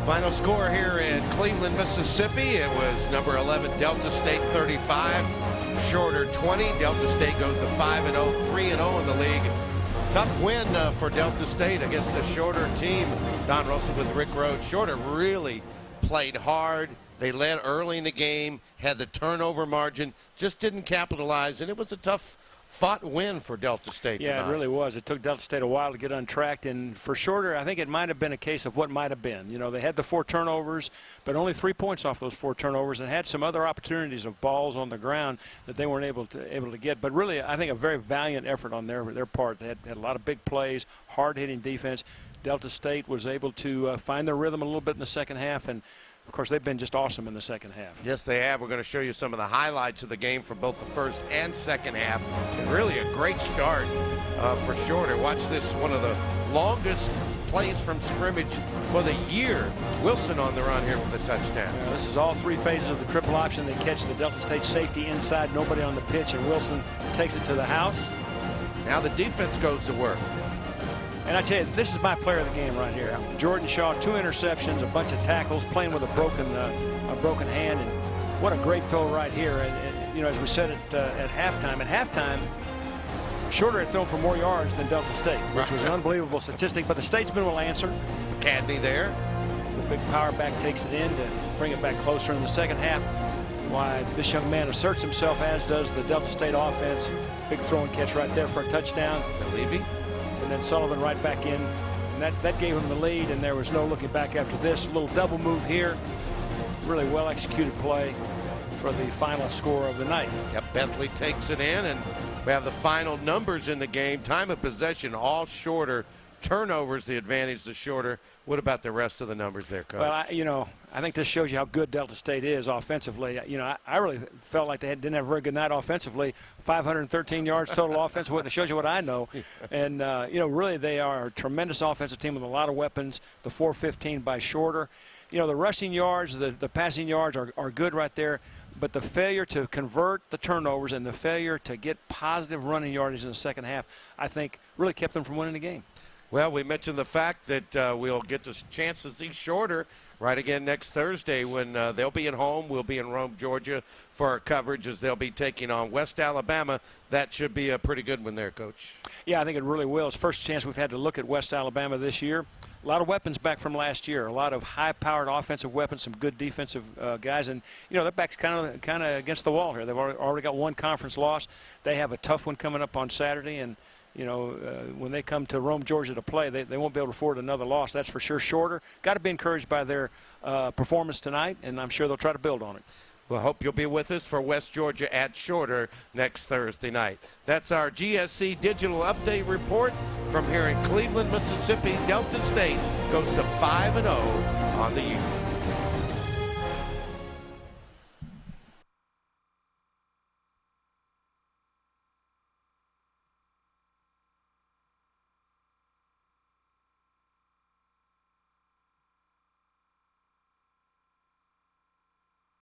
Final score here in Cleveland, Mississippi. It was number 11, Delta State 35, Shorter 20. Delta State goes to 5-0, 3-0 in the league. Tough win for Delta State against the Shorter team. Don Russell with Rick Rhoades. Shorter really played hard. They led early in the game, had the turnover margin, just didn't capitalize, and it was a tough fought win for Delta State tonight. Yeah, it really was. It took Delta State a while to get untracked, and for Shorter, I think it might have been a case of what might have been. You know, they had the 4 turnovers, but only 3 points off those 4 turnovers, and had some other opportunities of balls on the ground that they weren't able to get. But really, I think a very valiant effort on their part. They had a lot of big plays, hard-hitting defense. Delta State was able to find their rhythm a little bit in the second half, and of course, they've been just awesome in the second half. Yes, they have. We're going to show you some of the highlights of the game from both the first and second half. And really a great start for Shorter. Watch this, one of the longest plays from scrimmage for the year. Wilson on the run here for the touchdown. Yeah, this is all 3 phases of the triple option. They catch the Delta State safety inside, nobody on the pitch, and Wilson takes it to the house. Now the defense goes to work. And I tell you, this is my player of the game right here. Yeah. Jordan Shaw, 2 interceptions, a bunch of tackles, playing with a broken hand, and what a great throw right here. And you know, as we said at halftime, Shorter had thrown for more yards than Delta State, which was an unbelievable statistic. But the Statesman will answer. Cadney there. The big power back takes it in to bring it back closer in the second half. Why this young man asserts himself, as does the Delta State offense. Big throw and catch right there for a touchdown. Levy. And then Sullivan right back in, and that gave him the lead, and there was no looking back after this. A little double move here. Really well executed play for the final score of the night. Yep, Bentley takes it in, and we have the final numbers in the game. Time of possession, all Shorter. Turnovers, the advantage to Shorter. What about the rest of the numbers there, Coach? Well, I think this shows you how good Delta State is offensively. You know, I really felt like they didn't have a very good night offensively. 513 yards total offensive. It shows you what I know. And, you know, really they are a tremendous offensive team with a lot of weapons. The 415 by Shorter. You know, the rushing yards, the passing yards are good right there. But the failure to convert the turnovers and the failure to get positive running yardage in the second half, I think, really kept them from winning the game. Well, we mentioned the fact that we'll get the chance to see Shorter right again next Thursday when they'll be at home. We'll be in Rome, Georgia for our coverage as they'll be taking on West Alabama. That should be a pretty good one there, Coach. Yeah, I think it really will. It's the first chance we've had to look at West Alabama this year. A lot of weapons back from last year. A lot of high-powered offensive weapons, some good defensive guys. And, you know, their back's kind of against the wall here. They've already got one conference loss. They have a tough one coming up on Saturday. And, you know, when they come to Rome, Georgia to play, they won't be able to afford another loss. That's for sure. Shorter. Got to be encouraged by their performance tonight, and I'm sure they'll try to build on it. Well, I hope you'll be with us for West Georgia at Shorter next Thursday night. That's our GSC Digital Update Report from here in Cleveland, Mississippi. Delta State goes to 5-0 on the year.